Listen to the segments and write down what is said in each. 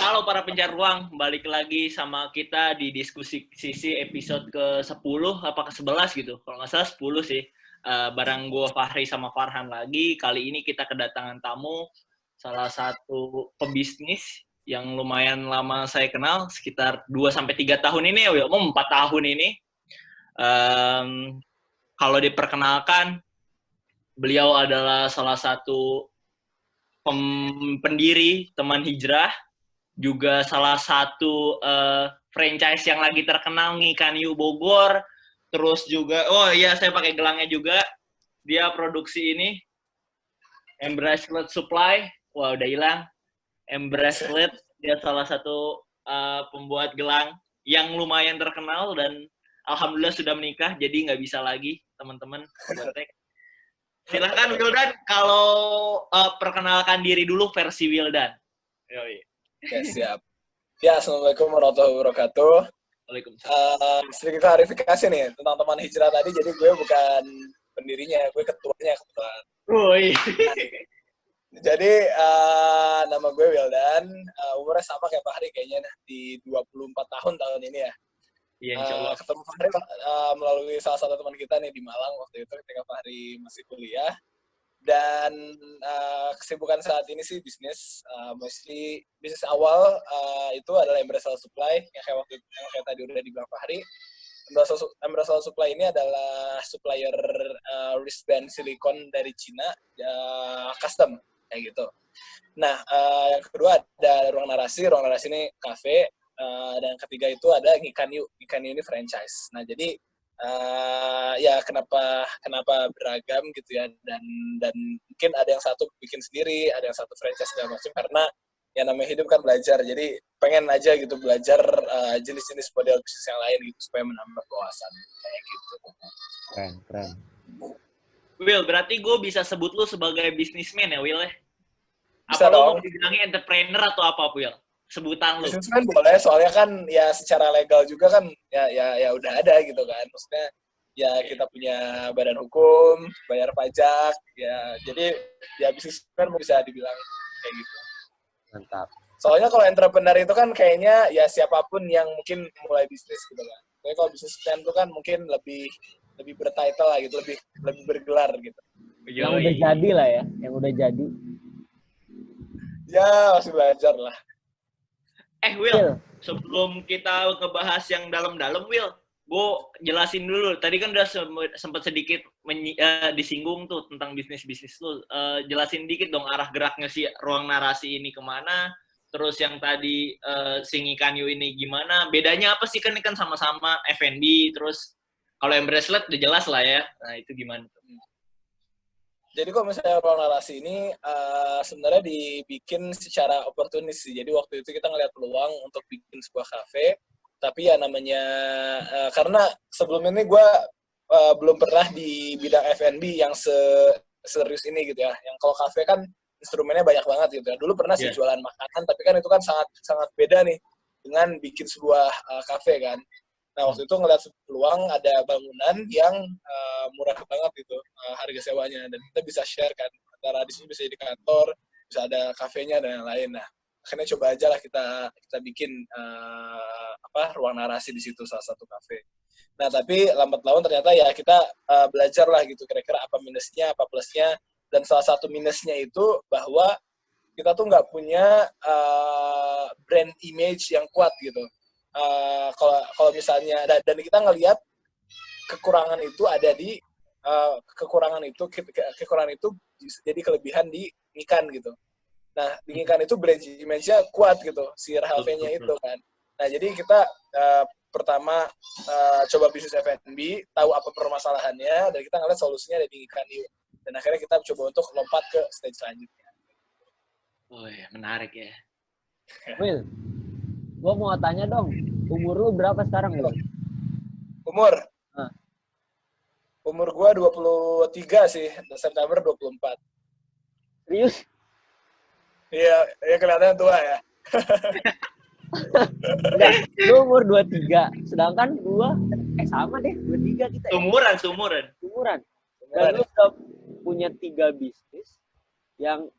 Halo para pencari ruang, balik lagi sama kita di diskusi sisi episode ke-10 apa ke-11 gitu. Kalau nggak salah 10 sih. Bareng gue Fahri sama Farhan lagi. Kali ini kita kedatangan tamu, salah satu pebisnis yang lumayan lama saya kenal, sekitar 2-3 tahun ini, ya, 4 tahun ini. Kalau diperkenalkan, beliau adalah salah satu pendiri Teman Hijrah, juga salah satu franchise yang lagi terkenal nih, Kanyu Bogor. Terus juga, oh iya saya pakai gelangnya juga. Dia produksi ini, Embracelet Supply. Wah udah hilang. Embracelet, dia salah satu pembuat gelang yang lumayan terkenal dan alhamdulillah sudah menikah, jadi nggak bisa lagi teman-teman buat tag. Silahkan Wildan, kalau perkenalkan diri dulu versi Wildan. Yoi. Ya, siap. Ya, Assalamualaikum warahmatullahi wabarakatuh. Waalaikumsalam. Sedikit klarifikasi nih tentang Teman Hijrah tadi, jadi gue bukan pendirinya, gue ketuanya kebetulan. Woi. Jadi, nama gue Wildan, umurnya sama kayak Fahri kayaknya di 24 tahun ini ya. Iya, insyaallah. Ketemu Fahri melalui salah satu teman kita nih di Malang waktu itu ketika Fahri masih kuliah. Dan kesibukan saat ini sih bisnis, mostly bisnis awal itu adalah Embracelet Supply yang kayak tadi udah dibilang Fahri. Embracelet Supply ini adalah supplier wristband silikon dari Cina, custom kayak gitu. Nah, yang kedua ada Ruang Narasi ini kafe, dan yang ketiga itu ada Ngikanyu ini franchise. Nah, jadi ya kenapa beragam gitu ya, dan mungkin ada yang satu bikin sendiri, ada yang satu franchise segala macam, karena ya namanya hidup kan belajar, jadi pengen aja gitu belajar jenis-jenis model bisnis yang lain gitu supaya menambah wawasan kayak gitu. Keren. Will, berarti gue bisa sebut lu sebagai bisnismen ya, Will ya? Bisa apa dong. lu mau dibilangin entrepreneur atau apa, Will? Sebutan lu. Bisnismen boleh, soalnya kan ya secara legal juga kan ya udah ada gitu kan. Maksudnya ya kita punya badan hukum, bayar pajak, ya jadi ya bisnismen bisa dibilang kayak gitu. Mantap. Soalnya kalau entrepreneur itu kan kayaknya ya siapapun yang mungkin mulai bisnis gitu kan. Tapi kalau bisnismen itu kan mungkin lebih bertitle lah gitu, lebih bergelar gitu. Yang udah jadi lah ya, yang udah jadi. Ya, masih belajar lah. Will, sebelum kita ngebahas yang dalam-dalam, Will, gue jelasin dulu. Tadi kan udah sempat sedikit disinggung tuh tentang bisnis-bisnis lu. Jelasin dikit dong arah geraknya si Ruang Narasi ini kemana. Terus yang tadi si Ngikanyu ini gimana. Bedanya apa sih? Kan ini kan sama-sama F&B. Terus kalau yang bracelet udah jelas lah ya. Nah itu gimana tuh? Jadi kalau misalnya Ruang Narasi ini sebenarnya dibikin secara oportunis sih. Jadi waktu itu kita ngeliat peluang untuk bikin sebuah kafe, tapi ya namanya karena sebelum ini gue belum pernah di bidang F&B yang serius ini gitu ya. Yang kalau kafe kan instrumennya banyak banget gitu ya. Dulu pernah sih jualan makanan, tapi kan itu kan sangat beda nih dengan bikin sebuah kafe kan. Nah, waktu itu ngeliat peluang ada bangunan yang murah banget gitu harga sewanya, dan kita bisa share kan, antara di sini bisa jadi kantor, bisa ada kafenya dan yang lain. Nah, akhirnya coba aja lah kita bikin Ruang Narasi di situ, salah satu kafe. Nah, tapi lambat laun ternyata ya kita belajar lah gitu, kira-kira apa minusnya, apa plusnya, dan salah satu minusnya itu bahwa kita tuh nggak punya brand image yang kuat gitu. Kalau misalnya dan kita ngelihat kekurangan itu ada di kekurangan itu jadi kelebihan di Ngikan gitu. Nah, di Ngikan itu brand image-nya kuat gitu, si RHV-nya itu kan. Nah, jadi kita pertama coba bisnis F&B, tahu apa permasalahannya, dan kita ngeliat solusinya ada di Ngikan yuk. Dan akhirnya kita coba untuk lompat ke stage selanjutnya. Oh ya, menarik ya. Will, gue mau tanya dong, umur lu berapa sekarang, Will? Umur? Umur gue 23 sih, September 24. Serius? Iya, kelihatan tua ya. Enggak, lu umur 23, sedangkan gua sama deh, 23 kita ya. Umuran. Dan lu udah punya 3 bisnis yang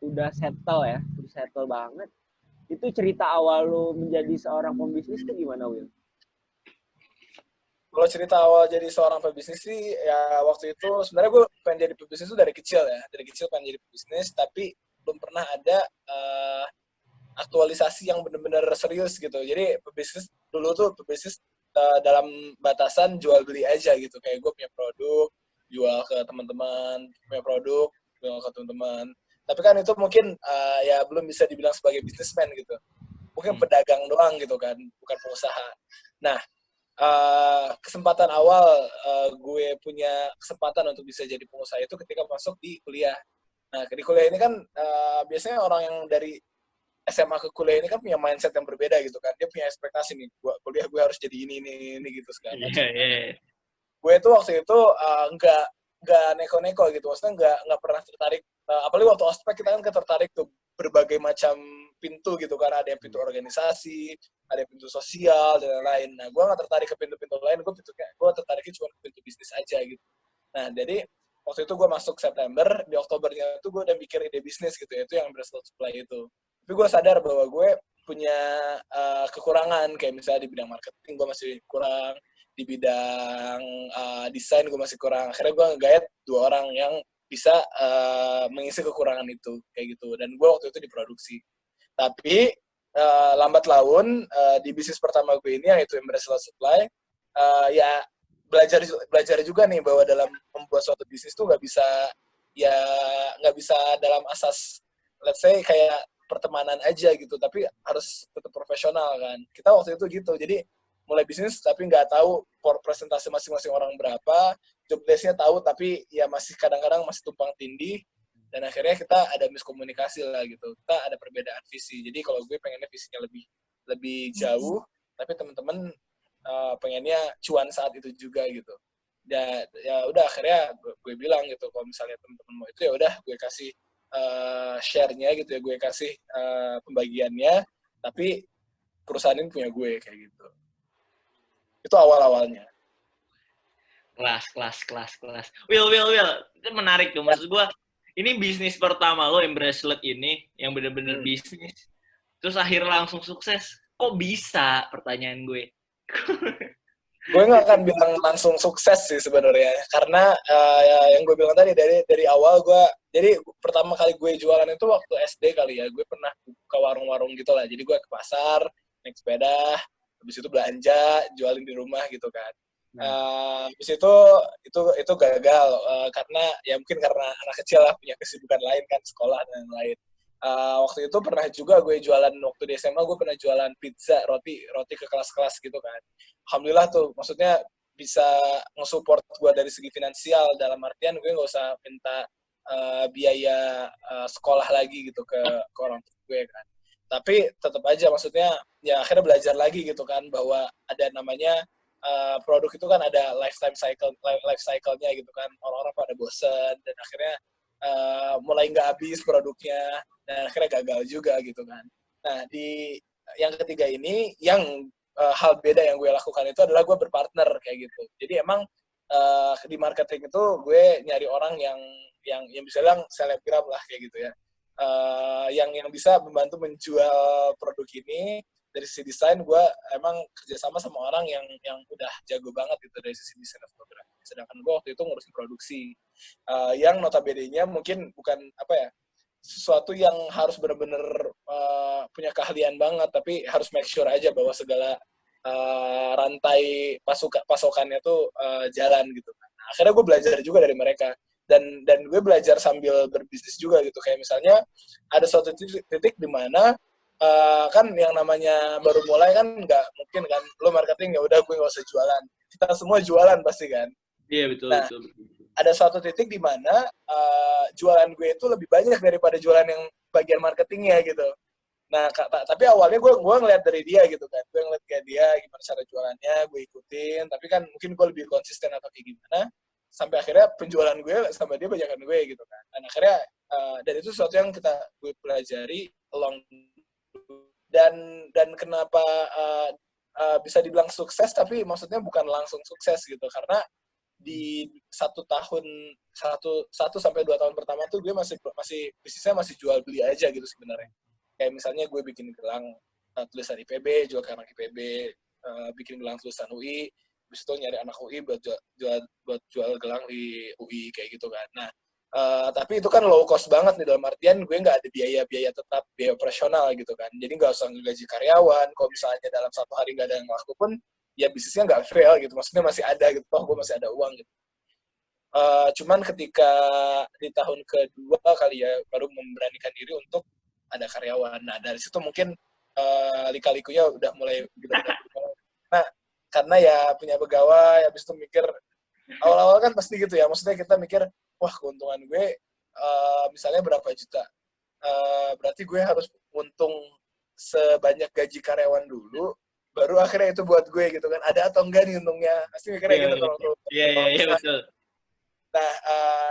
udah settle ya, udah settle banget. Itu cerita awal lu menjadi seorang pembisnis itu gimana, Will? Kalau cerita awal jadi seorang pebisnis sih, ya waktu itu sebenarnya gue pengen jadi pebisnis itu dari kecil ya. Dari kecil pengen jadi pebisnis, tapi belum pernah ada aktualisasi yang benar-benar serius gitu. Jadi pebisnis dulu tuh pebisnis dalam batasan jual beli aja gitu. Kayak gue punya produk, jual ke teman-teman, punya produk, jual ke teman-teman. Tapi kan itu mungkin ya belum bisa dibilang sebagai bisnismen gitu. Mungkin pedagang doang gitu kan, bukan pengusaha. Nah, kesempatan awal gue punya kesempatan untuk bisa jadi pengusaha itu ketika masuk di kuliah. Nah, di kuliah ini kan biasanya orang yang dari SMA ke kuliah ini kan punya mindset yang berbeda gitu kan. Dia punya ekspektasi nih, gua kuliah gue harus jadi ini gitu segala macam. Gue itu waktu itu nggak neko-neko gitu, maksudnya nggak pernah tertarik. Apalagi waktu ospek kita kan tertarik tuh berbagai macam pintu gitu kan, ada yang pintu organisasi, ada yang pintu sosial dan lain-lain. Nah, gue nggak tertarik ke pintu-pintu lain, gue tertariknya cuma ke pintu bisnis aja gitu. Nah, jadi waktu itu gue masuk September, di Oktobernya itu gue udah mikir ide bisnis gitu, itu yang Bracelet Supply itu. Tapi gue sadar bahwa gue punya kekurangan, kayak misalnya di bidang marketing gue masih kurang, di bidang desain gue masih kurang. Akhirnya gue nge-guide 2 orang yang bisa mengisi kekurangan itu, kayak gitu. Dan gue waktu itu diproduksi. Tapi lambat laun di bisnis pertama gue ini, yaitu Bracelet Supply, ya belajar juga nih bahwa dalam membuat suatu bisnis tuh nggak bisa dalam asas let's say kayak pertemanan aja gitu, tapi harus tetap profesional kan. Kita waktu itu gitu, jadi mulai bisnis tapi nggak tahu presentasi masing-masing orang berapa, job desk-nya tahu tapi ya masih kadang-kadang masih tumpang tindih, dan akhirnya kita ada miskomunikasi lah gitu, kita ada perbedaan visi. Jadi kalau gue pengennya visinya lebih jauh, tapi teman-teman pengennya cuan saat itu juga gitu. Ya udah akhirnya gue bilang gitu, kalau misalnya teman-teman mau itu ya udah gue kasih share-nya gitu ya, gue kasih pembagiannya, tapi perusahaan ini punya gue kayak gitu. Itu awal-awalnya. Kelas. Will. Itu menarik tuh. Maksud gue, ini bisnis pertama lo, Bracelet ini, yang bener-bener bisnis. Terus akhirnya langsung sukses. Kok bisa? Pertanyaan gue. Gue nggak akan bilang langsung sukses sih sebenarnya, karena yang gue bilang tadi dari awal gue, jadi pertama kali gue jualan itu waktu SD kali ya, gue pernah buka warung-warung gitu lah. Jadi gue ke pasar, naik sepeda, habis itu belanja, jualin di rumah gitu kan. Habis itu gagal karena ya mungkin karena anak kecil lah punya kesibukan lain kan, sekolah dan lain. Waktu itu pernah juga gue jualan, waktu di SMA gue pernah jualan pizza, roti ke kelas-kelas gitu kan. Alhamdulillah tuh, maksudnya bisa nge-support gue dari segi finansial, dalam artian gue nggak usah minta biaya sekolah lagi gitu ke orang tua gue kan. Tapi tetap aja maksudnya ya akhirnya belajar lagi gitu kan, bahwa ada namanya produk itu kan ada life cycle-nya gitu kan. Orang-orang pada bosen dan akhirnya mulai nggak habis produknya, dan akhirnya gagal juga gitu kan. Nah, di yang ketiga ini, yang hal beda yang gue lakukan itu adalah gue berpartner kayak gitu. Jadi emang di marketing itu gue nyari orang yang bisa bilang selebgram lah kayak gitu ya. Yang bisa membantu menjual produk ini. Dari sisi desain gue emang kerjasama sama orang yang udah jago banget gitu dari sisi desain fotografi. Sedangkan gue waktu itu ngurusin produksi, yang notabene-nya mungkin bukan sesuatu yang harus benar-benar punya keahlian banget, tapi harus make sure aja bahwa segala rantai pasokannya tuh jalan gitu. Nah, akhirnya gue belajar juga dari mereka, dan gue belajar sambil berbisnis juga gitu. Kayak misalnya ada suatu titik di mana kan yang namanya baru mulai kan nggak mungkin kan lo marketing ya udah gue nggak usah jualan, kita semua jualan pasti kan. Iya betul. Ada suatu titik di mana jualan gue itu lebih banyak daripada jualan yang bagian marketingnya gitu. Nah, tapi awalnya gue ngeliat dari dia gitu kan, gue ngeliat kayak dia gimana cara jualannya, gue ikutin, tapi kan mungkin gue lebih konsisten atau kayak gimana, sampai akhirnya penjualan gue sama dia banyakan gue gitu kan. Dan akhirnya dan itu sesuatu yang gue pelajari along, dan kenapa bisa dibilang sukses, tapi maksudnya bukan langsung sukses gitu, karena di 1 sampai 2 tahun pertama tuh gue masih bisnisnya masih jual beli aja gitu sebenarnya. Kayak misalnya gue bikin gelang tulisan IPB, jual ke anak IPB, bikin gelang tulisan UI, habis itu nyari anak UI buat jual gelang di UI kayak gitu kan. Nah, tapi itu kan low cost banget nih, dalam artian gue nggak ada biaya tetap, biaya operasional gitu kan. Jadi nggak usah gaji karyawan. Kalau misalnya dalam satu hari nggak ada yang laku pun, ya bisnisnya nggak fail gitu. Maksudnya masih ada gitu, toh gue masih ada uang gitu. Cuman ketika di tahun kedua kali ya, baru memberanikan diri untuk ada karyawan. Nah, dari situ mungkin lika-likunya udah mulai benar-benar. Nah, karena ya punya pegawai, habis itu mikir, awal-awal kan pasti gitu ya, maksudnya kita mikir, wah keuntungan gue misalnya berapa juta, berarti gue harus untung sebanyak gaji karyawan dulu, baru akhirnya itu buat gue gitu kan, ada atau enggak nih untungnya, pasti mikirnya gitu kalau Iya, betul.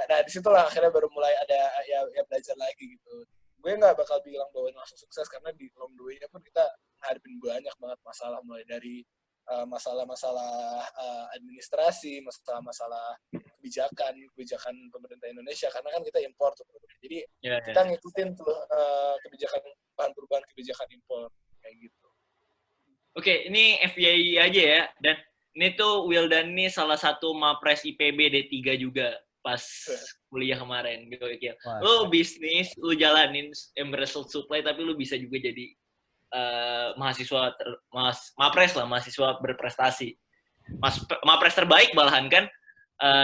Nah disitulah akhirnya baru mulai ada ya belajar lagi gitu. Gue nggak bakal bilang bahwa langsung sukses, karena di long the way-nya pun kita ngadepin banyak banget masalah, mulai dari masalah-masalah administrasi, masalah-masalah kebijakan pemerintah Indonesia, karena kan kita impor tuh. Jadi kita ngikutin tuh perubahan kebijakan impor kayak gitu. Oke, ini FYI aja ya, dan ini tuh Wildan nih salah satu Mapres IPB D3 juga pas kuliah kemarin. Gokil. Lu bisnis, lu jalanin Embracer Supply, tapi lu bisa juga jadi mahasiswa Mapres lah, mahasiswa berprestasi. Mapres terbaik malahan kan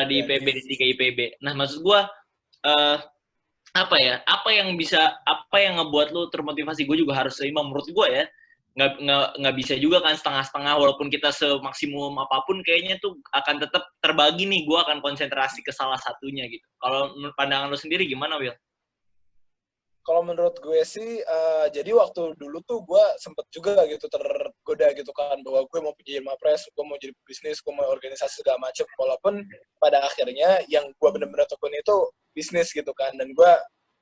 di IPB D3 IPB. Nah, maksud gua apa yang ngebuat lu termotivasi? Gue juga harus seimbang menurut gue ya. Nggak bisa juga kan setengah-setengah, walaupun kita semaksimum apapun kayaknya tuh akan tetap terbagi nih, gue akan konsentrasi ke salah satunya gitu. Kalau pandangan lo sendiri gimana, Will? Kalau menurut gue sih, jadi waktu dulu tuh gue sempet juga gitu tergoda gitu kan, bahwa gue mau jadi Mapres, gue mau jadi bisnis, gue mau organisasi segala macem, walaupun pada akhirnya yang gue bener-bener tekun itu bisnis gitu kan, dan gue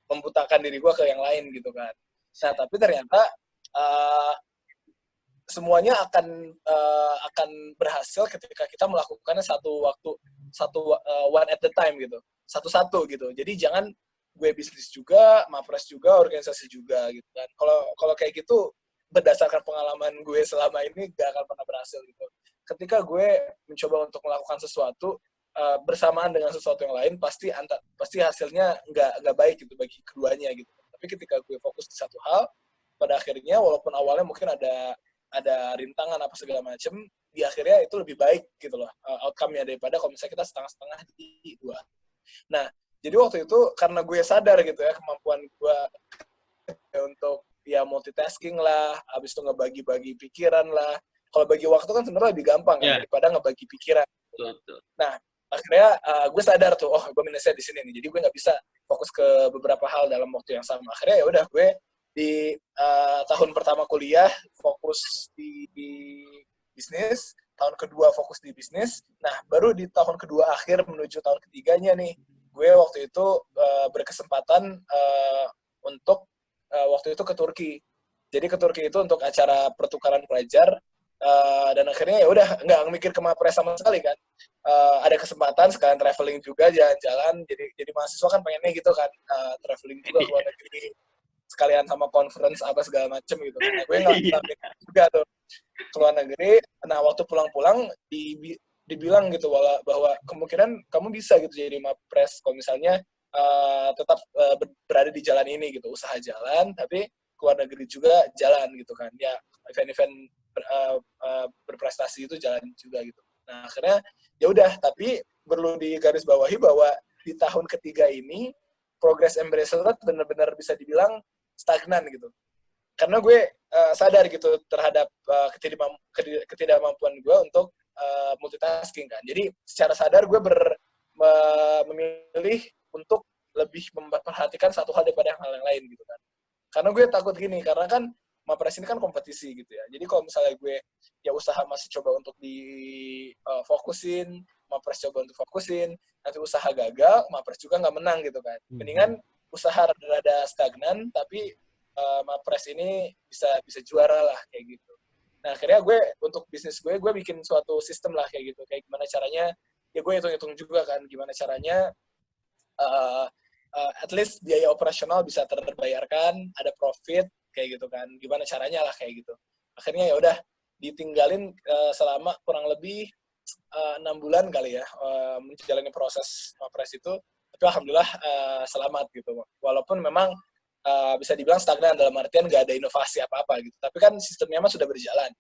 membutakan diri gue ke yang lain gitu kan. Nah tapi ternyata semuanya akan berhasil ketika kita melakukannya one at the time gitu, satu-satu gitu. Jadi jangan gue bisnis juga, Mapres juga, organisasi juga gitu kan. Kalau kayak gitu, berdasarkan pengalaman gue selama ini gak akan pernah berhasil gitu. Ketika gue mencoba untuk melakukan sesuatu bersamaan dengan sesuatu yang lain, pasti hasilnya nggak baik gitu bagi keduanya gitu. Tapi ketika gue fokus di satu hal, pada akhirnya walaupun awalnya mungkin ada rintangan apa segala macem, di akhirnya itu lebih baik gitu loh outcome-nya, daripada kalau misalnya kita setengah-setengah di dua. Nah, jadi waktu itu karena gue sadar gitu ya, kemampuan gue untuk ya multitasking lah, habis itu ngebagi-bagi pikiran lah. Kalau bagi waktu kan sebenarnya lebih gampang kan daripada ngebagi pikiran. Betul. Nah, akhirnya gue sadar tuh, oh gue minusnya di sini nih. Jadi gue nggak bisa fokus ke beberapa hal dalam waktu yang sama. Akhirnya ya udah gue di tahun pertama kuliah fokus di bisnis, tahun kedua fokus di bisnis. Nah, baru di tahun kedua akhir menuju tahun ketiganya nih, gue waktu itu berkesempatan untuk waktu itu ke Turki. Jadi ke Turki itu untuk acara pertukaran pelajar, dan akhirnya ya udah nggak mikir ke Mapres sama sekali kan. Ada kesempatan sekalian traveling juga, jalan-jalan. Jadi mahasiswa kan pengennya gitu kan, traveling juga ke luar negeri, sekalian sama conference apa segala macem gitu. Nah, gue ngelakuin juga tuh ke luar negeri. Nah, waktu pulang-pulang dibilang gitu bahwa kemungkinan kamu bisa gitu jadi Mapres kalau misalnya tetap berada di jalan ini gitu, usaha jalan tapi ke luar negeri juga jalan gitu kan. Ya event-event berprestasi itu jalan juga gitu. Nah, akhirnya ya udah, tapi perlu digarisbawahi bahwa di tahun ketiga ini progres Embracer benar-benar bisa dibilang stagnan gitu. Karena gue sadar gitu terhadap ketidakmampuan gue untuk multitasking kan. Jadi secara sadar gue memilih untuk lebih memperhatikan satu hal daripada hal yang lain gitu kan. Karena gue takut gini, karena kan Mapres ini kan kompetisi gitu ya. Jadi kalau misalnya gue ya usaha masih coba untuk difokusin, Mapres coba untuk fokusin, nanti usaha gagal, Mapres juga nggak menang gitu kan. Mendingan usaha rada-rada stagnan, tapi Mapres ini bisa juara lah kayak gitu. Nah akhirnya gue untuk bisnis gue bikin suatu sistem lah kayak gitu. Kayak gimana caranya, ya gue hitung-hitung juga kan, gimana caranya at least biaya operasional bisa terbayarkan, ada profit kayak gitu kan, gimana caranya lah kayak gitu. Akhirnya ya udah ditinggalin selama kurang lebih 6 bulan kali ya menjalani proses Mapres itu, tapi alhamdulillah selamat gitu. Walaupun memang bisa dibilang stagnan dalam artian nggak ada inovasi apa-apa gitu, tapi kan sistemnya mah sudah berjalan.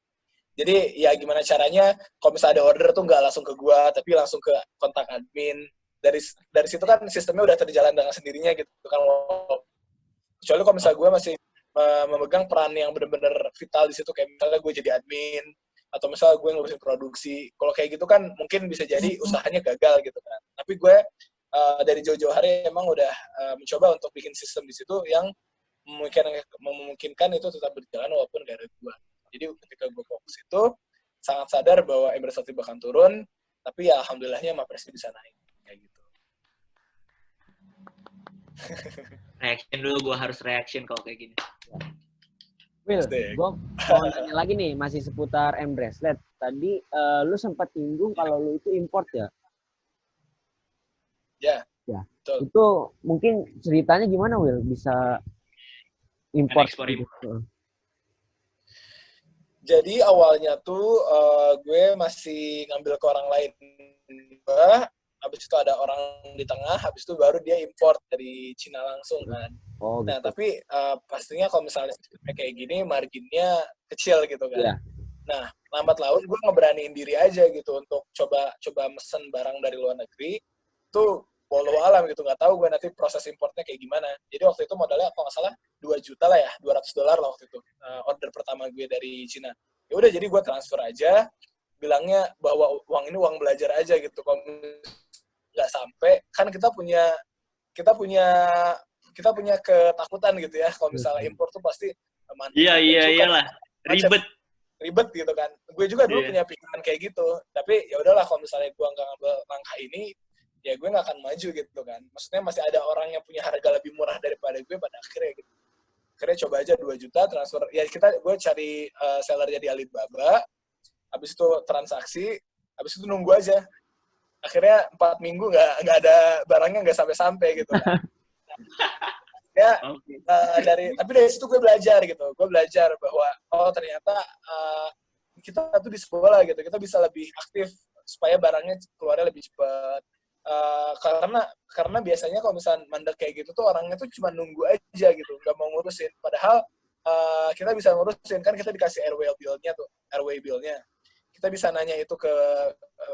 Jadi ya gimana caranya kalau misalnya ada order tuh nggak langsung ke gua, tapi langsung ke kontak admin. Dari situ kan sistemnya udah terjalan dengan sendirinya gitu kan. Kecuali kalau misalnya gue masih memegang peran yang benar-benar vital di situ, kayak misalnya gue jadi admin atau misalnya gue ngurusin produksi. Kalau kayak gitu kan mungkin bisa jadi usahanya gagal gitu kan. Tapi gue dari jauh-jauh hari emang udah mencoba untuk bikin sistem di situ yang memungkinkan itu tetap berjalan walaupun gak ada gue. Jadi ketika gue fokus itu sangat sadar bahwa Embrace bakal turun, tapi ya alhamdulillahnya Mapresnya bisa naik kayak gitu. Reaction dulu, gue harus reaction kalau kayak gini. Will, gue mau nanya lagi nih, masih seputar M-Bracelet. Tadi lu sempat singgung kalau lu itu import ya? Ya. Betul. Itu mungkin ceritanya gimana, Will? Bisa import? Gitu. Jadi awalnya tuh gue masih ngambil ke orang lain. Habis itu ada orang di tengah, habis itu baru dia import dari Cina langsung kan. Oh, gitu. Nah, tapi pastinya kalau misalnya sistemnya kayak gini, marginnya kecil gitu kan. Yeah. Nah, lambat laun gue ngeberaniin diri aja gitu untuk coba mesen barang dari luar negeri. Itu walau alam gitu, nggak tahu gue nanti proses importnya kayak gimana. Jadi waktu itu modalnya kalau nggak salah 2 juta lah ya, $200 lah waktu itu. Order pertama gue dari Cina. Ya udah, jadi gue transfer aja, bilangnya bahwa uang ini uang belajar aja gitu. Kalau nggak sampai, kan kita punya ketakutan gitu ya kalau misalnya impor tuh pasti iyalah ribet gitu kan. Gue juga dulu punya pikiran kayak gitu, tapi ya udahlah, kalau misalnya gue nggak ngambil langkah ini ya gue nggak akan maju gitu kan. Maksudnya masih ada orang yang punya harga lebih murah daripada gue pada akhirnya gitu. Akhirnya coba aja 2 juta transfer ya, gue cari sellernya di Alibaba, habis itu transaksi, habis itu nunggu aja. Akhirnya 4 minggu nggak ada barangnya, nggak sampai gitu kan. Ya, tapi dari situ gue belajar gitu. Gue belajar bahwa ternyata kita tuh di sekolah gitu, kita bisa lebih aktif supaya barangnya keluarnya lebih cepat. Karena biasanya kalau misalnya mandek kayak gitu tuh orangnya tuh cuma nunggu aja gitu, nggak mau ngurusin. Padahal kita bisa ngurusin, kan kita dikasih airway bill-nya. Kita bisa nanya itu ke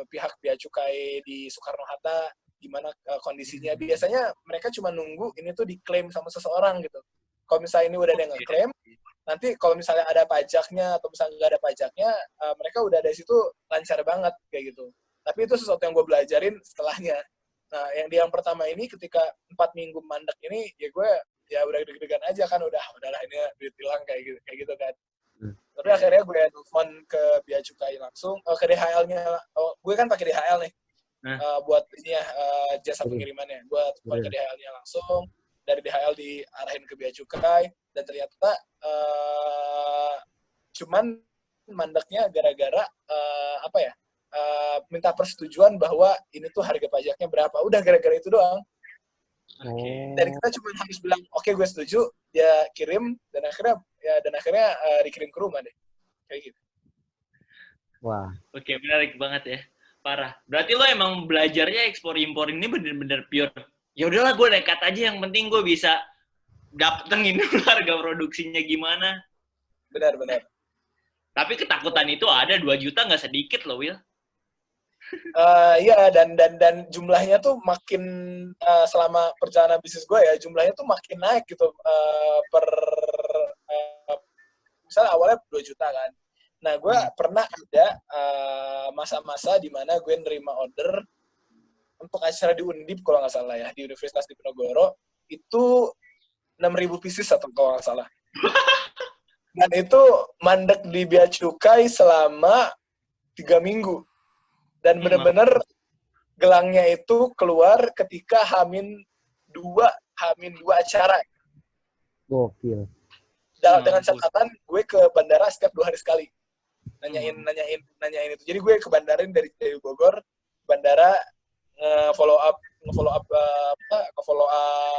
pihak bea cukai di Soekarno-Hatta, gimana kondisinya. Biasanya mereka cuma nunggu ini tuh diklaim sama seseorang gitu. Kalau misalnya ini udah ada yang ngeklaim, nanti kalau misalnya ada pajaknya atau misalnya nggak ada pajaknya, mereka udah dari situ lancar banget kayak gitu. Tapi itu sesuatu yang gue belajarin setelahnya. Nah, yang pertama ini ketika 4 minggu mandek ini, ya gue ya udah deg-degan aja kan, udahlah ini duit hilang kayak gitu kan. Tapi akhirnya gue telepon ke bea cukai langsung, ke DHL-nya. Gue kan pakai DHL nih. Buat ini ya, jasa pengirimannya. Gue telepon ke DHL-nya langsung, dari DHL diarahin ke bea cukai, dan ternyata cuman mandeknya gara-gara minta persetujuan bahwa ini tuh harga pajaknya berapa. Udah gara-gara itu doang. Dan kita cuma harus bilang oke, gue setuju, ya kirim, dan akhirnya dikirim ke rumah deh kayak gitu. Wah, oke, menarik banget ya, parah. Berarti lo emang belajarnya ekspor impor ini bener-bener pure, ya udahlah gue nekat aja, yang penting gue bisa dapetengin dulu harga produksinya gimana. Benar. Tapi ketakutan itu ada, 2 juta nggak sedikit loh, Will. Iya, dan jumlahnya tuh makin selama perjalanan bisnis gue ya, jumlahnya tuh makin naik gitu misalnya awalnya 2 juta kan. Nah, gue pernah ada masa-masa di mana gue nerima order untuk acara di Undip kalau nggak salah ya, di Universitas Diponegoro, itu 6.000 pieces atau kalau nggak salah. Dan itu mandek di bea cukai selama 3 minggu. Dan benar-benar gelangnya itu keluar ketika H-2 acara. Gokil. Dengan catatan gue ke bandara setiap 2 hari sekali. Nanyain itu. Jadi gue ke bandara dari Bogor, bandara follow up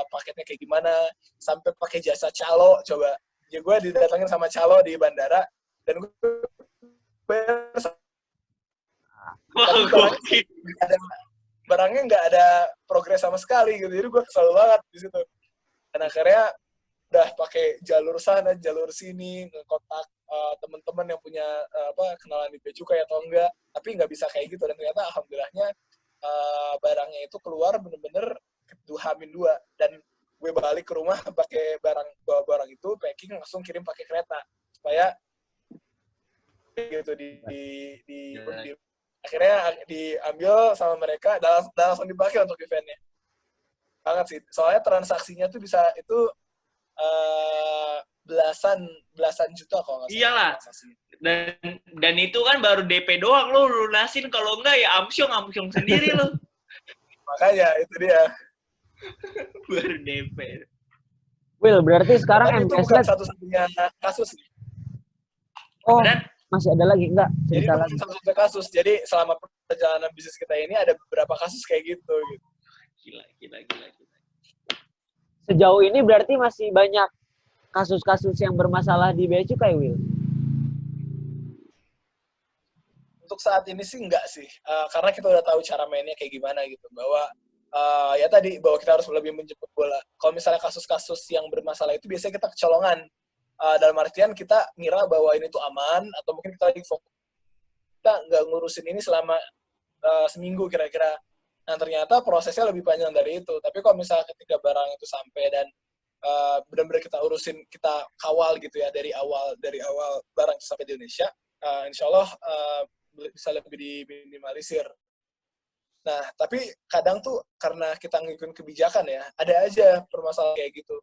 paketnya kayak gimana, sampai pakai jasa calo coba. ya gue didatengin sama calo di bandara dan gue tapi barangnya nggak ada progres sama sekali gitu, jadi gue kesel banget di situ. Dan akhirnya udah pakai jalur sana jalur sini ngekontak teman-teman yang punya kenalan di bea cukai atau enggak, tapi nggak bisa kayak gitu. Dan ternyata alhamdulillahnya barangnya itu keluar bener-bener H-2 dan gue balik ke rumah pakai bawa barang itu packing langsung kirim pakai kereta supaya gitu akhirnya diambil sama mereka dan langsung dipakai untuk eventnya. Banget sih, soalnya transaksinya tuh bisa itu belasan juta kalau nggak salah. Iyalah. Dan itu kan baru DP doang, lo lunasin, kalau enggak ya amsyong sendiri lo. Makanya itu dia. Baru DP. Will, berarti sekarang itu bukan satu-satunya kasus. Oh, masih ada lagi enggak? Jadi bukan satu-satunya kasus. Jadi selama perjalanan bisnis kita ini ada beberapa kasus kayak gitu. Gila. Sejauh ini berarti masih banyak kasus-kasus yang bermasalah di bea cukai, Will? Untuk saat ini sih enggak sih. Karena kita udah tahu cara mainnya kayak gimana gitu. Bahwa ya tadi bahwa kita harus lebih menjemput bola. Kalau misalnya kasus-kasus yang bermasalah itu biasanya kita kecolongan. Dalam artian kita ngira bahwa ini tuh aman, atau mungkin kita lagi fokus. Kita nggak ngurusin ini selama seminggu kira-kira. Nah, ternyata prosesnya lebih panjang dari itu. Tapi kalau misalnya ketika barang itu sampai dan benar-benar kita urusin, kita kawal gitu ya dari awal barang itu sampai di Indonesia, insya Allah bisa lebih diminimalisir. Nah, tapi kadang tuh karena kita ngikutin kebijakan ya, ada aja permasalahan kayak gitu.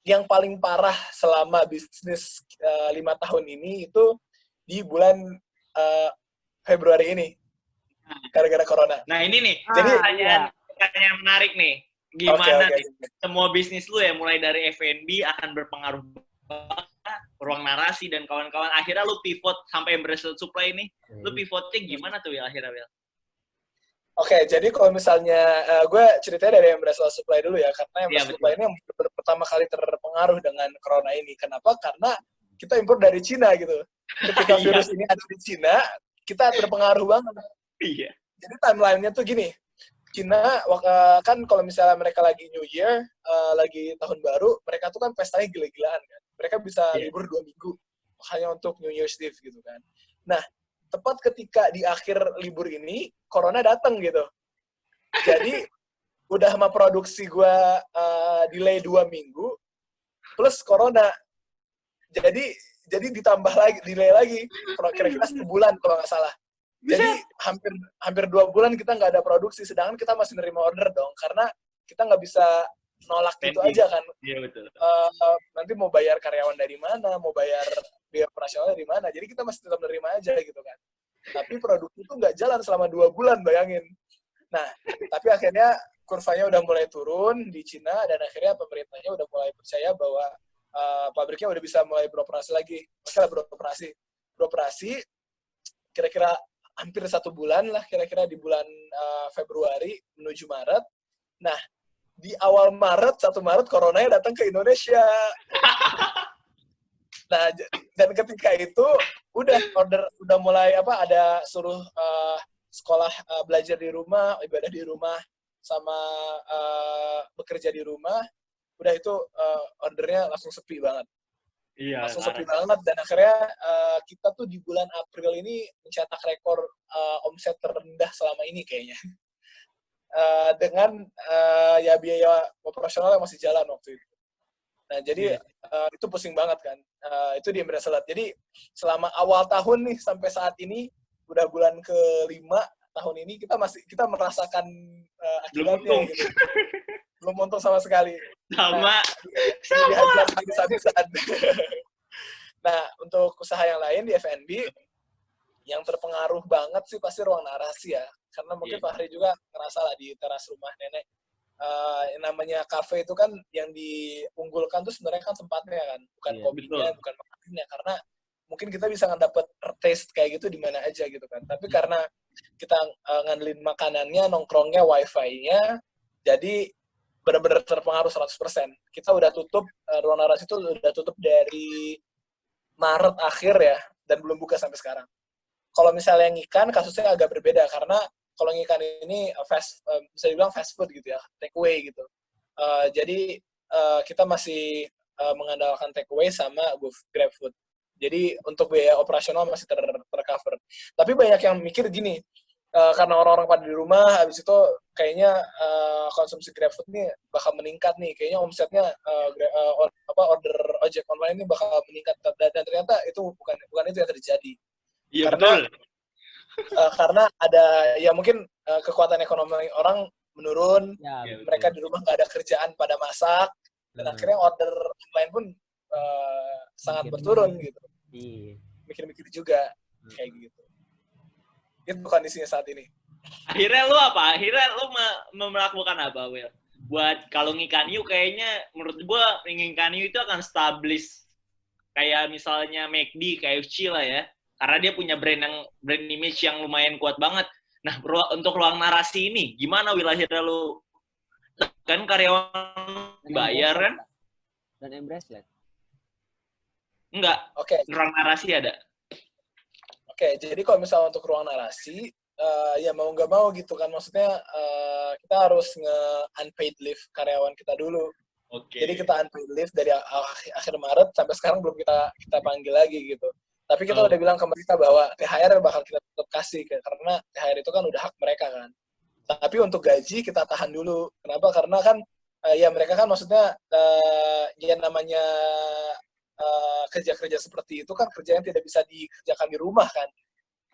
Yang paling parah selama bisnis 5 tahun ini itu di bulan Februari ini, gara-gara corona. Nah ini nih, jadi pertanyaan menarik nih. Gimana nih, semua bisnis lu ya, mulai dari F&B akan berpengaruh ruang narasi dan kawan-kawan. Akhirnya lu pivot sampai Embrace Supply ini, lu pivotnya gimana tuh ya akhirnya, Will? Oke, jadi kalau misalnya gue ceritanya dari Embrace Supply dulu ya, karena Embrace Supply ini yang pertama kali terpengaruh dengan corona ini. Kenapa? Karena kita impor dari Cina gitu. Ketika virus ini ada di Cina, kita terpengaruh banget. Iya. Jadi timeline-nya tuh gini, Cina kan kalau misalnya mereka lagi New Year, lagi tahun baru, mereka tuh kan pestanya gila-gilaan kan. Mereka bisa libur 2 minggu hanya untuk New Year's Eve gitu kan. Nah, tepat ketika di akhir libur ini, corona datang gitu. Jadi, udah sama produksi gue delay 2 minggu, plus corona. Jadi ditambah lagi, delay lagi, kira-kira 1 bulan kalau nggak salah. Jadi hampir 2 bulan kita nggak ada produksi, sedangkan kita masih nerima order dong, karena kita nggak bisa nolak gitu aja kan. Iya betul. Nanti mau bayar karyawan dari mana, mau bayar biaya operasional dari mana, jadi kita masih tetap nerima aja gitu kan. Tapi produk itu nggak jalan selama 2 bulan, bayangin. Nah, tapi akhirnya kurvanya udah mulai turun di Cina, dan akhirnya pemerintahnya udah mulai percaya bahwa pabriknya udah bisa mulai beroperasi lagi. Mereka beroperasi kira-kira hampir 1 bulan lah, kira-kira di bulan Februari menuju Maret. Nah, di awal Maret, 1 Maret, coronanya datang ke Indonesia. Nah, dan ketika itu udah mulai ada suruh sekolah belajar di rumah, ibadah di rumah, sama bekerja di rumah. Udah itu ordernya langsung sepi banget. Iya, langsung sepi banget, dan akhirnya kita tuh di bulan April ini mencetak rekor omset terendah selama ini kayaknya. Dengan ya biaya operasional yang masih jalan waktu itu. Nah, jadi itu pusing banget kan. Itu di Embrace. Jadi selama awal tahun nih sampai saat ini, udah bulan ke-5 tahun ini, kita merasakan akibatnya gitu. Belum untung sama sekali. Sama. Dihajar habis-habisan. Nah, untuk usaha yang lain di F&B, yang terpengaruh banget sih pasti ruang narasi ya. Karena mungkin Fahri juga ngerasa lah di teras rumah nenek. Yang namanya kafe itu kan yang diunggulkan tuh sebenarnya kan tempatnya kan. Bukan kopinya, bukan makanannya. Karena mungkin kita bisa ngedapet taste kayak gitu di mana aja gitu kan. Tapi karena kita ngandelin makanannya, nongkrongnya, wifi-nya, jadi benar-benar terpengaruh 100%. Kita udah tutup, ruang narasi itu udah tutup dari Maret akhir ya, dan belum buka sampai sekarang. Kalau misalnya Ngikan, kasusnya agak berbeda, karena kalau Ngikan ini bisa dibilang fast food gitu ya, take away gitu. Jadi kita masih mengandalkan take away sama GrabFood. Jadi untuk biaya operasional masih tercover. Tapi banyak yang mikir gini, karena orang-orang pada di rumah, habis itu kayaknya konsumsi GrabFood ini bakal meningkat nih, kayaknya omsetnya order ojek online ini bakal meningkat, dan ternyata itu bukan itu yang terjadi. Iya, karena, betul. Karena ada ya mungkin kekuatan ekonomi orang menurun, Ya, mereka di rumah nggak ada kerjaan pada masak, dan akhirnya order online pun sangat berturun gitu. Iya. Mikir-mikir juga kayak gitu. Itu kondisinya saat ini. Akhirnya lu apa? Akhirnya lu melakukan apa, Will? Buat kalau Ngikan You kayaknya menurut gua Ngikan You itu akan establish kayak misalnya McD, KFC lah ya. Karena dia punya brand image yang lumayan kuat banget. Nah, untuk ruang narasi ini gimana, Will? Akhirnya lu kan karyawan bayar kan? Dan M-Bracelet. Enggak. Oke. Ruang narasi ada. Oke, jadi kalau misalnya untuk ruang narasi, ya mau nggak mau gitu kan, maksudnya kita harus nge-unpaid leave karyawan kita dulu. Jadi kita unpaid leave dari akhir Maret sampai sekarang belum kita panggil lagi gitu. Tapi kita udah bilang ke mereka bahwa THR bakal kita tetap kasih, karena THR itu kan udah hak mereka kan. Tapi untuk gaji kita tahan dulu. Kenapa? Karena kan ya mereka kan maksudnya ya namanya kerja-kerja seperti itu kan kerja yang tidak bisa dikerjakan di rumah kan.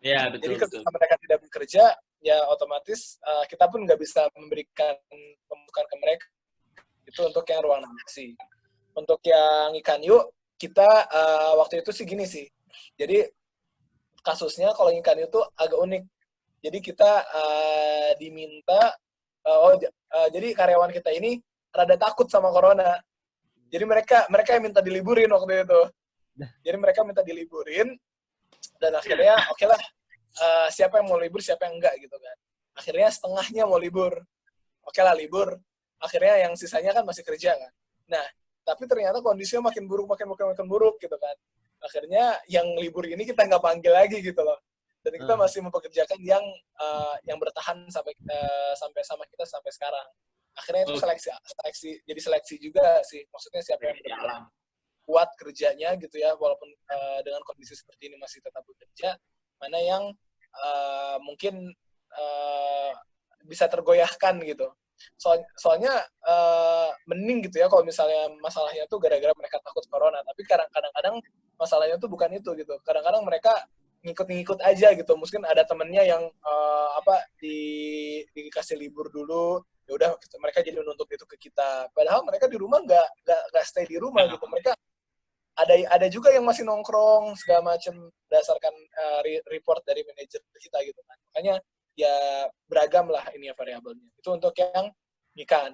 Iya, betul. Jadi ketika mereka tidak bekerja, ya otomatis kita pun nggak bisa memberikan pemasukan ke mereka. Itu untuk yang ruang narasi. Untuk yang Ngikan You, kita waktu itu sih gini sih. Jadi kasusnya kalau Ngikan You itu agak unik. Jadi kita diminta, jadi karyawan kita ini rada takut sama corona. Jadi mereka yang minta diliburin waktu itu. Jadi mereka minta diliburin, dan akhirnya oke lah, siapa yang mau libur, siapa yang enggak gitu kan. Akhirnya setengahnya mau libur. Oke lah libur. Akhirnya yang sisanya kan masih kerja kan. Nah, tapi ternyata kondisinya makin buruk gitu kan. Akhirnya yang libur ini kita nggak panggil lagi gitu loh. Dan kita masih mempekerjakan yang bertahan sampai sama kita sampai sekarang. Akhirnya itu seleksi juga sih. Maksudnya siapa yang benar kuat kerjanya gitu ya, walaupun dengan kondisi seperti ini masih tetap bekerja, mana yang mungkin bisa tergoyahkan gitu. Soalnya mending gitu ya kalau misalnya masalahnya tuh gara-gara mereka takut corona, tapi kadang-kadang masalahnya tuh bukan itu gitu. Kadang-kadang mereka ngikut-ngikut aja gitu. Mungkin ada temennya yang dikasih libur dulu, ya udah mereka jadi menuntut itu ke kita. Padahal mereka di rumah nggak stay di rumah gitu. Mereka ada juga yang masih nongkrong segala macam berdasarkan report dari manajer kita gitu kan. Makanya ya beragam lah ini ya variabelnya. Itu untuk yang Ngikan.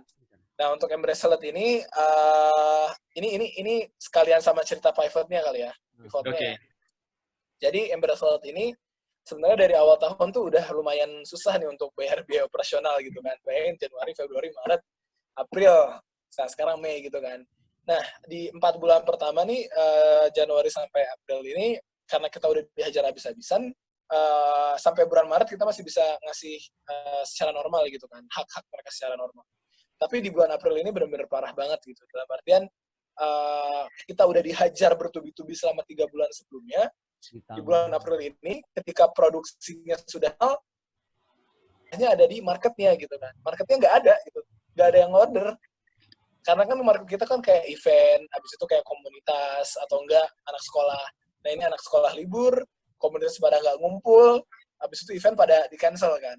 Nah, untuk M-Bracelet ini sekalian sama cerita pivotnya kali ya. Pivotnya. Okay. Jadi M-Bracelet ini sebenarnya dari awal tahun tuh udah lumayan susah nih untuk bayar biaya operasional gitu kan. Bayangin Januari, Februari, Maret, April, sekarang Mei gitu kan. Nah, di 4 bulan pertama nih, Januari sampai April ini, karena kita udah dihajar habis-habisan, sampai bulan Maret kita masih bisa ngasih secara normal gitu kan, hak-hak mereka secara normal. Tapi di bulan April ini benar-benar parah banget gitu. Dalam artian, kita udah dihajar bertubi-tubi selama 3 bulan sebelumnya. Di bulan April ini, ketika produksinya sudah hanya ada di marketnya gitu kan. Marketnya nggak ada gitu. Nggak ada yang order. Karena kan market kita kan kayak event, habis itu kayak komunitas, atau enggak anak sekolah. Nah ini anak sekolah libur, komunitas pada nggak ngumpul, habis itu event pada di-cancel kan.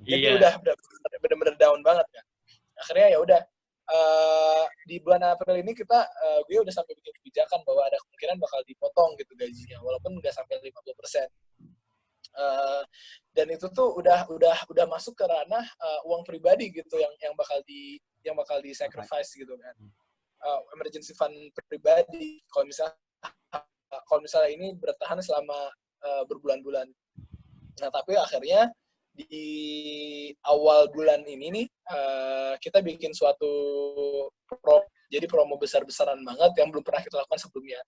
Jadi udah bener-bener down banget kan. Akhirnya ya udah, di bulan April ini gue udah sampai bikin kebijakan bahwa ada kemungkinan bakal dipotong gitu gajinya, walaupun nggak sampai 50%. Dan itu tuh udah masuk ke ranah uang pribadi gitu yang bakal di sacrifice gitu kan. Emergency fund pribadi kalau misalnya ini bertahan selama berbulan-bulan. Nah, tapi akhirnya di awal bulan ini nih kita bikin suatu jadi promo besar-besaran banget yang belum pernah kita lakukan sebelumnya.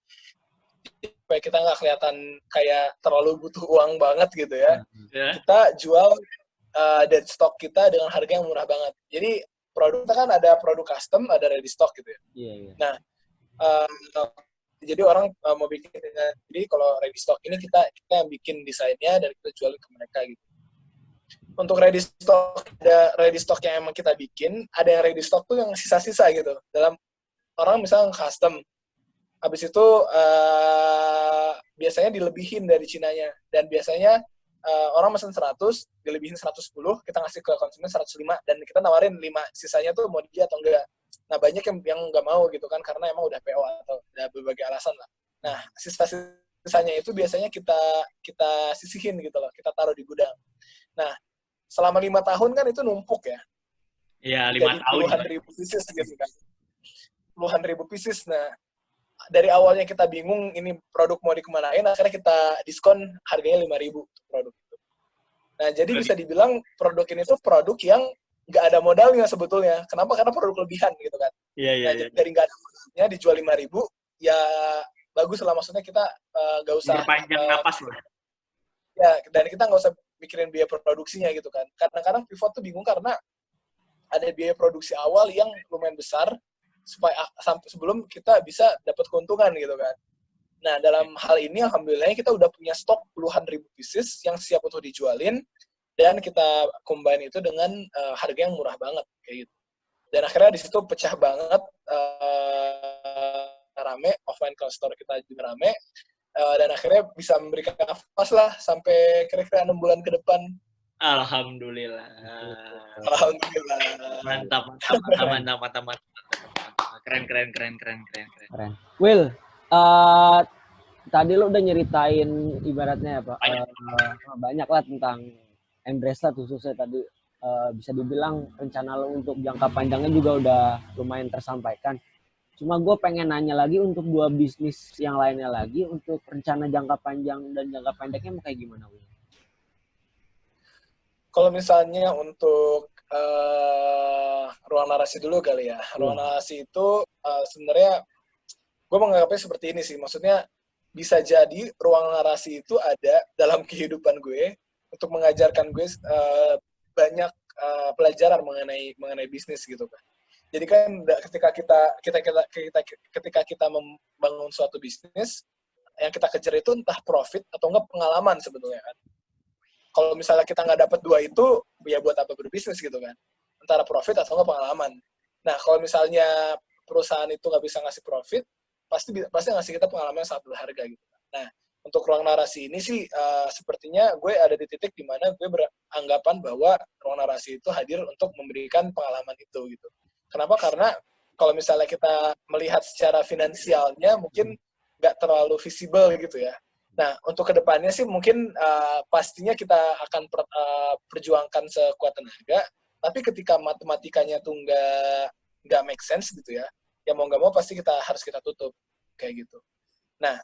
Supaya kita nggak kelihatan kayak terlalu butuh uang banget gitu ya. Kita jual dead stock kita dengan harga yang murah banget. Jadi produk kita kan ada produk custom, ada ready stock gitu ya. Nah, jadi orang mau bikin dengan, jadi kalau ready stock ini kita yang bikin desainnya dan kita jualin ke mereka gitu. Untuk ready stock, ada ready stock yang emang kita bikin, ada yang ready stock tuh yang sisa-sisa gitu. Dalam orang misalnya custom, habis itu biasanya dilebihin dari Cinanya, dan biasanya orang mesen 100, dilebihin 110, kita ngasih ke konsumen 105, dan kita nawarin 5 sisanya tuh mau dia atau enggak. Nah, banyak yang nggak mau gitu kan, karena emang udah PO atau udah berbagai alasan lah. Nah, sisanya itu biasanya kita sisihin gitu loh, kita taruh di gudang. Nah, selama 5 tahun kan itu numpuk ya. Iya, 5 jadi tahun. Puluhan ribu pieces gitu kan. Puluhan ribu pieces. Nah, dari awalnya kita bingung ini produk mau dikemanain, akhirnya kita diskon harganya 5.000 produk itu. Nah, jadi bisa dibilang produk ini tuh produk yang nggak ada modalnya sebetulnya. Kenapa? Karena produk lebihan gitu kan. Iya. Dari nggak ada modalnya dijual 5.000, ya bagus lah. Maksudnya kita nggak usah berpanjang napas lah. Ya, dan kita nggak usah mikirin biaya produksinya gitu kan. Kadang-kadang pivot tuh bingung karena ada biaya produksi awal yang lumayan besar supaya sampai sebelum kita bisa dapat keuntungan gitu kan. Nah, dalam hal ini alhamdulillah kita udah punya stok puluhan ribu pieces yang siap untuk dijualin, dan kita combine itu dengan harga yang murah banget kayak gitu. Dan akhirnya di situ pecah banget, rame, offline store kita juga rame, dan akhirnya bisa memberikan nafas lah sampai kira-kira 6 bulan ke depan. Alhamdulillah. Mantap. Keren. Will, tadi lo udah nyeritain ibaratnya apa? Banyak lah tentang Embrace lah khususnya tadi. Bisa dibilang rencana lo untuk jangka panjangnya juga udah lumayan tersampaikan. Cuma gue pengen nanya lagi untuk 2 bisnis yang lainnya lagi, untuk rencana jangka panjang dan jangka pendeknya mau kayak gimana, Will? Kalau misalnya untuk ruang narasi dulu kali ya. Ruang narasi itu sebenarnya gue menganggapnya seperti ini sih. Maksudnya bisa jadi ruang narasi itu ada dalam kehidupan gue untuk mengajarkan gue banyak pelajaran mengenai bisnis gitu kan. Jadi kan ketika kita membangun suatu bisnis, yang kita kejar itu entah profit atau enggak pengalaman sebetulnya kan. Kalau misalnya kita nggak dapat 2 itu, ya buat apa berbisnis gitu kan? Antara profit atau enggak pengalaman. Nah, kalau misalnya perusahaan itu nggak bisa ngasih profit, pasti ngasih kita pengalaman yang sangat berharga gitu. Nah, untuk ruang narasi ini sih sepertinya gue ada di titik di mana gue beranggapan bahwa ruang narasi itu hadir untuk memberikan pengalaman itu gitu. Kenapa? Karena kalau misalnya kita melihat secara finansialnya mungkin nggak terlalu visible gitu ya. Nah, untuk kedepannya sih mungkin pastinya kita akan perjuangkan sekuat tenaga, tapi ketika matematikanya tuh nggak make sense gitu ya, ya mau nggak mau pasti harus kita tutup kayak gitu. Nah,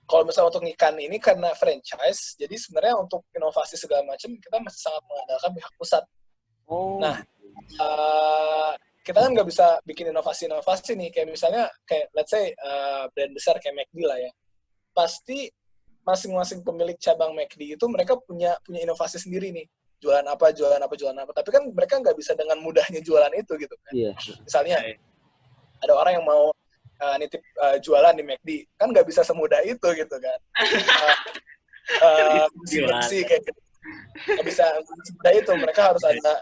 kalau misalnya untuk ikan ini karena franchise, jadi sebenarnya untuk inovasi segala macam kita masih sangat mengandalkan pihak pusat. Nah, kita kan nggak bisa bikin inovasi-inovasi nih, kayak misalnya kayak let's say brand besar kayak McD lah ya, pasti masing-masing pemilik cabang McD itu mereka punya inovasi sendiri nih, jualan apa, tapi kan mereka nggak bisa dengan mudahnya jualan itu gitu kan. Misalnya ada orang yang mau nitip jualan di McD, kan nggak bisa semudah itu gitu kan. Bersih kayak gitu. Nggak bisa semudah itu, mereka harus ada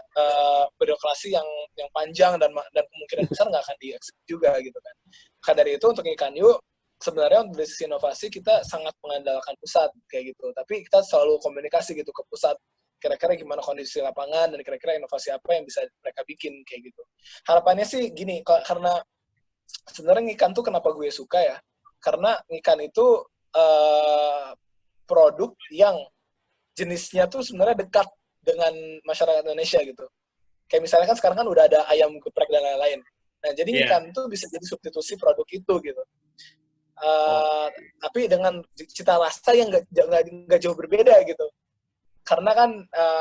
birokrasi yang panjang dan kemungkinan besar nggak akan dieksekusi juga gitu kan. Maka dari itu untuk Ikan Yu sebenarnya untuk dari sisi inovasi kita sangat mengandalkan pusat kayak gitu, tapi kita selalu komunikasi gitu ke pusat, kira-kira gimana kondisi lapangan dan kira-kira inovasi apa yang bisa mereka bikin kayak gitu. Harapannya sih gini, karena sebenarnya ikan tuh kenapa gue suka ya, karena ikan itu produk yang jenisnya tuh sebenarnya dekat dengan masyarakat Indonesia gitu. Kayak misalnya kan sekarang kan udah ada ayam geprek dan lain-lain. Nah, jadi ikan tuh bisa jadi substitusi produk itu gitu. Tapi dengan cita rasa yang nggak jauh berbeda gitu. karena kan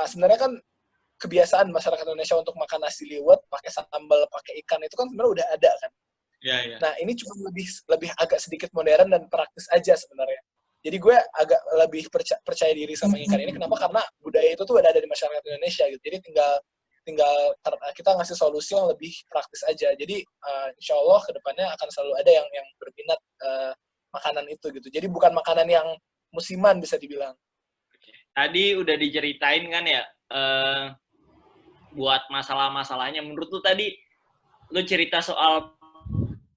sebenarnya kan kebiasaan masyarakat Indonesia untuk makan nasi liwet pakai sambal, pakai ikan itu kan sebenarnya udah ada kan. Iya, iya. Nah, ini cuma lebih agak sedikit modern dan praktis aja sebenarnya. Jadi gue agak lebih percaya diri sama ikan ini. Kenapa? Karena budaya itu tuh udah ada di masyarakat Indonesia gitu. Jadi tinggal kita ngasih solusi yang lebih praktis aja. Jadi insya Allah kedepannya akan selalu ada yang berminat makanan itu gitu. Jadi bukan makanan yang musiman bisa dibilang. Tadi udah diceritain kan ya, buat masalah-masalahnya. Menurut lu tadi, lu cerita soal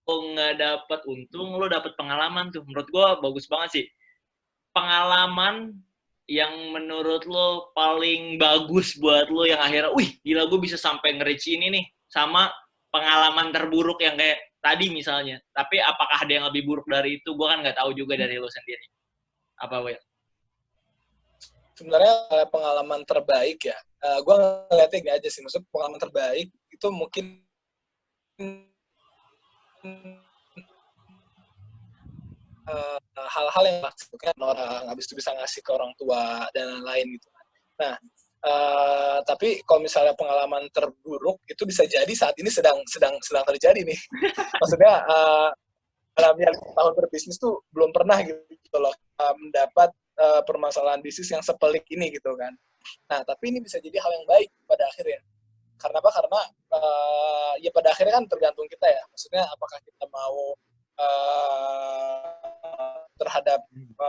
lu nggak dapet untung, lu dapet pengalaman tuh. Menurut gua bagus banget sih. Pengalaman yang menurut lo paling bagus buat lo yang akhirnya, wih gila gue bisa sampai nge-reach ini nih, sama pengalaman terburuk yang kayak tadi misalnya. Tapi apakah ada yang lebih buruk dari itu? Gue kan nggak tahu juga dari lo sendiri. Apa, Will? Sebenarnya pengalaman terbaik ya, gue ngeliatnya gini aja sih. Maksudnya pengalaman terbaik itu mungkin hal-hal yang maksudnya orang habis itu bisa ngasih ke orang tua dan lain-lain gitu. Nah, tapi kalau misalnya pengalaman terburuk itu bisa jadi saat ini sedang terjadi nih. Maksudnya dalam tahun berbisnis tuh belum pernah gitu loh mendapat permasalahan bisnis yang sepelik ini gitu kan. Nah, tapi ini bisa jadi hal yang baik pada akhirnya. Karena apa? Karena ya pada akhirnya kan tergantung kita ya. Maksudnya apakah kita mau terhadap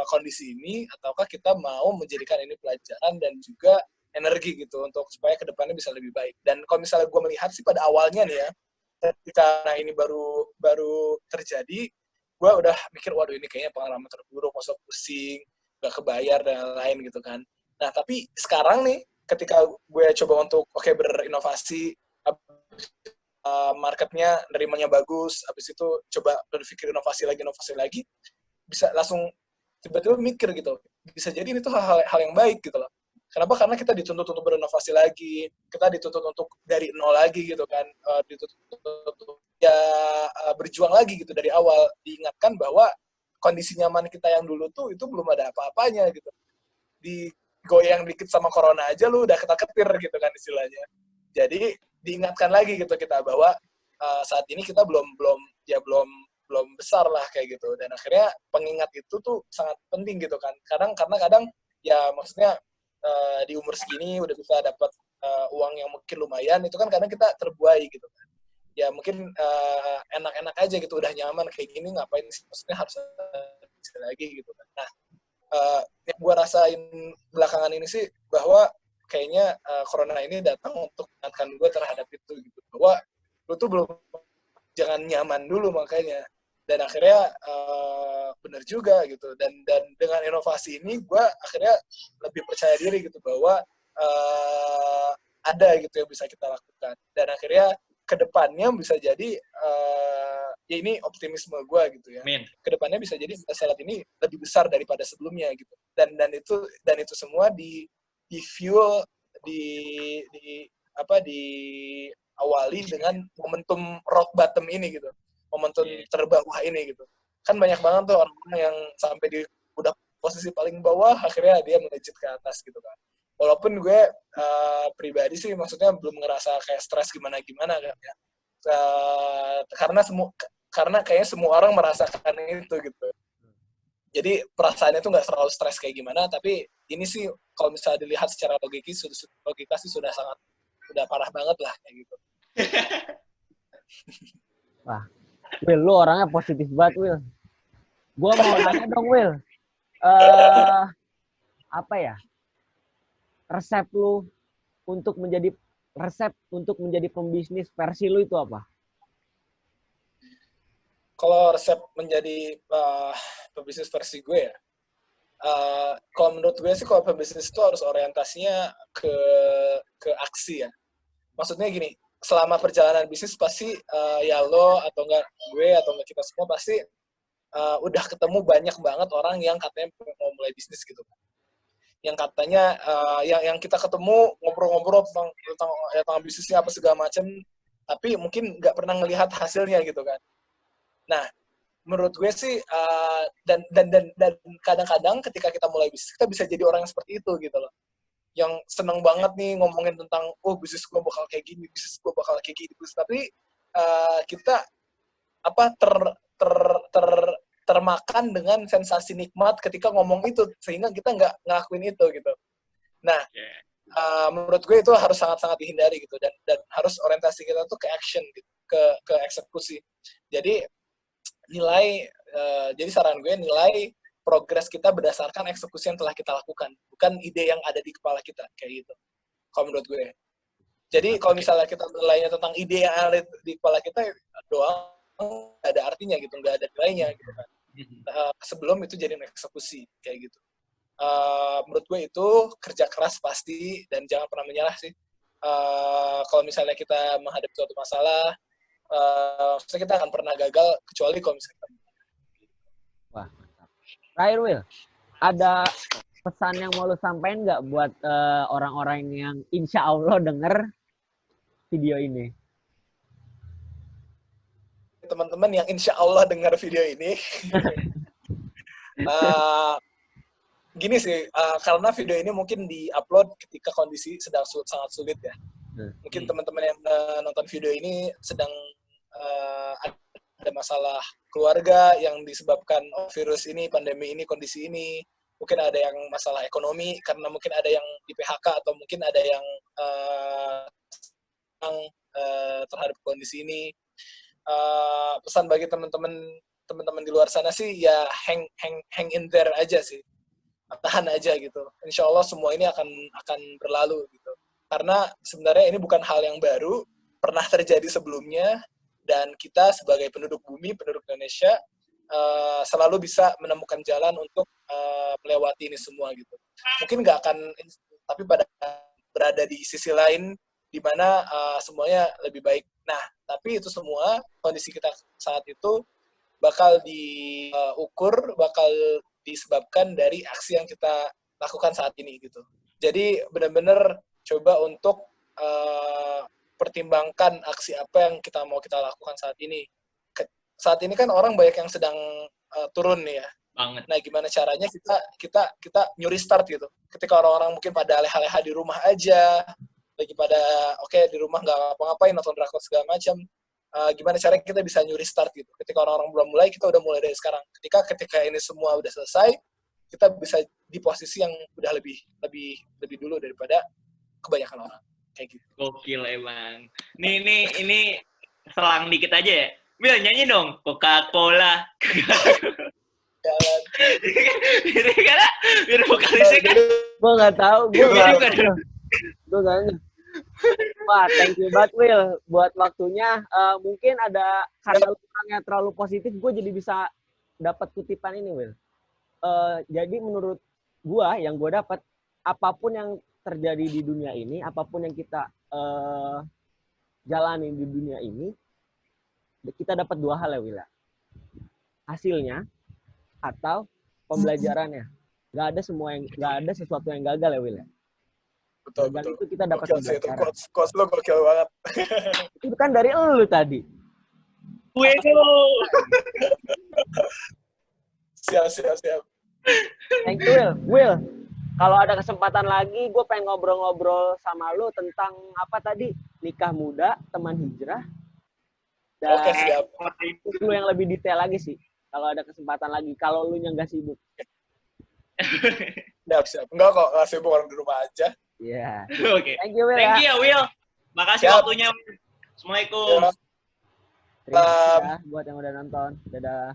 kondisi ini, ataukah kita mau menjadikan ini pelajaran dan juga energi gitu untuk supaya kedepannya bisa lebih baik. Dan kalau misalnya gue melihat sih pada awalnya nih ya, ketika ini baru terjadi, gue udah mikir waduh ini kayaknya pengalaman terburuk, masa pusing, gak kebayar dan lain gitu kan. Nah tapi sekarang nih ketika gue coba untuk berinovasi, marketnya nerimanya bagus, habis itu coba berpikir inovasi lagi, bisa langsung tiba-tiba mikir gitu, bisa jadi itu hal yang baik gitu loh. Kenapa? Karena kita dituntut untuk berinovasi lagi, kita dituntut untuk dari nol lagi gitu kan, dituntut untuk berjuang lagi gitu dari awal, diingatkan bahwa kondisi nyaman kita yang dulu tuh itu belum ada apa-apanya gitu, digoyang dikit sama corona aja lu udah ketar-ketir gitu kan istilahnya. Jadi diingatkan lagi gitu kita bahwa saat ini kita belum besar lah kayak gitu, dan akhirnya pengingat itu tuh sangat penting gitu kan. Karena kadang ya maksudnya di umur segini udah bisa dapat uang yang mungkin lumayan, itu kan kadang kita terbuai gitu kan. Ya mungkin enak-enak aja gitu, udah nyaman kayak gini ngapain sih, maksudnya harus lagi gitu kan. Nah yang gue rasain belakangan ini sih bahwa kayaknya corona ini datang untuk mengingatkan gue terhadap itu gitu, bahwa lu tuh belum, jangan nyaman dulu makanya. Dan akhirnya benar juga gitu, dan dengan inovasi ini gue akhirnya lebih percaya diri gitu bahwa ada gitu yang bisa kita lakukan, dan akhirnya kedepannya bisa jadi ya ini optimisme gue gitu ya. Kedepannya bisa jadi saat ini lebih besar daripada sebelumnya gitu, dan itu semua di fuel diawali dengan momentum rock bottom ini gitu, momentum terbawah ini gitu. Kan banyak banget tuh orang-orang yang sampai di udah posisi paling bawah akhirnya dia melejit ke atas gitu kan. Walaupun gue pribadi sih maksudnya belum ngerasa kayak stres gimana kan ya. Karena kayaknya semua orang merasakan itu gitu. Jadi perasaannya tuh nggak terlalu stres kayak gimana, tapi ini sih kalau misalnya dilihat secara logika sih sudah parah banget lah kayak gitu. Wah, Will, lu orangnya positif banget, Will. Gua mau nanya dong, Will. Apa ya? Resep untuk menjadi pembisnis versi lu itu apa? Kalau resep menjadi pebisnis versi gue ya, kalau menurut gue sih kalau pebisnis itu harus orientasinya ke aksi ya. Maksudnya gini, selama perjalanan bisnis pasti ya lo atau enggak gue atau enggak kita semua pasti udah ketemu banyak banget orang yang katanya mau mulai bisnis gitu kan. Yang katanya yang kita ketemu ngobrol-ngobrol tentang bisnisnya apa segala macam, tapi mungkin nggak pernah ngelihat hasilnya gitu kan. Nah, menurut gue sih dan kadang-kadang ketika kita mulai bisnis kita bisa jadi orang yang seperti itu gitu loh, yang seneng banget nih ngomongin tentang bisnis gue bakal kayak gini, bisnis gue bakal kayak gini. Tapi kita termakan dengan sensasi nikmat ketika ngomong itu, sehingga kita nggak ngelakuin itu gitu. Nah, menurut gue itu harus sangat-sangat dihindari gitu, dan harus orientasi kita tuh ke action gitu, ke eksekusi. Jadi jadi saran gue, nilai progres kita berdasarkan eksekusi yang telah kita lakukan, bukan ide yang ada di kepala kita kayak gitu. Kalau menurut gue. Jadi kalau misalnya kita nilainya tentang ide yang ada di kepala kita doang, nggak ada artinya gitu, nggak ada nilainya gitu kan. Sebelum itu jadi eksekusi kayak gitu. Menurut gue itu kerja keras pasti, dan jangan pernah menyerah sih. Kalau misalnya kita menghadapi suatu masalah, kita akan pernah gagal kecuali kalau misalnya kita. Wah, mantap. Terakhir, Will, ada pesan yang mau lu sampaikan nggak buat orang-orang yang insya Allah denger video ini? Teman-teman yang insya Allah dengar video ini, gini sih, karena video ini mungkin di-upload ketika kondisi sedang sangat sulit ya. Mungkin teman-teman yang nonton video ini sedang ada masalah keluarga yang disebabkan virus ini, pandemi ini, kondisi ini. Mungkin ada yang masalah ekonomi karena mungkin ada yang di PHK, atau mungkin ada yang terhadap kondisi ini. Pesan bagi teman-teman di luar sana sih, ya hang in there aja sih, tahan aja gitu. Insya Allah semua ini akan berlalu gitu. Karena sebenarnya ini bukan hal yang baru, pernah terjadi sebelumnya, dan kita sebagai penduduk bumi, penduduk Indonesia, selalu bisa menemukan jalan untuk melewati ini semua gitu. Mungkin nggak akan, tapi berada di sisi lain di mana semuanya lebih baik. Nah, tapi itu semua kondisi kita saat itu bakal diukur, bakal disebabkan dari aksi yang kita lakukan saat ini gitu. Jadi benar-benar coba untuk pertimbangkan aksi apa yang kita mau kita lakukan saat ini. Saat ini kan orang banyak yang sedang turun nih ya. Banget. Nah, gimana caranya kita new restart gitu. Ketika orang-orang mungkin pada leha-leha di rumah aja, lagi pada di rumah nggak ngapa-ngapain, nonton drakor segala macam. Gimana caranya kita bisa new restart gitu. Ketika orang-orang belum mulai, kita udah mulai dari sekarang. Ketika ini semua udah selesai, kita bisa di posisi yang udah lebih dulu daripada kebanyakan orang kayak gitu. Gokil emang. Ini selang dikit aja ya. Bil, nyanyi dong. Coca-Cola. Jalan. Ini karena biar vokalisnya kan. Gue nggak tahu. Gue nggak. Wah, thank you banget, Will, buat waktunya. Mungkin ada karena orangnya terlalu positif, gue jadi bisa dapat kutipan ini, Will. Jadi menurut gue, yang gue dapat, apapun yang terjadi di dunia ini, apapun yang kita jalani di dunia ini, kita dapat dua hal ya, Will. Hasilnya atau pembelajarannya. Gak ada sesuatu yang gagal ya, Will. Betul. Itu kita dapat pembelajaran. Quotes lo gokil banget. Itu kan dari elu tadi. Gue tuh. Siap. Thank you, Will. Kalau ada kesempatan lagi, gue pengen ngobrol-ngobrol sama lu tentang apa tadi? Nikah muda, teman hijrah. Dan Oke, siap. Lu yang lebih detail lagi sih. Kalau ada kesempatan lagi. Kalau lu yang gak sibuk. Siap. Enggak kok, nggak sibuk, orang di rumah aja. Iya. Oke. Thank you, Will. Thank you ya, Will. Makasih Siap. waktunya. Assalamualaikum. Ya. Terima kasih ya buat yang udah nonton. Dadah.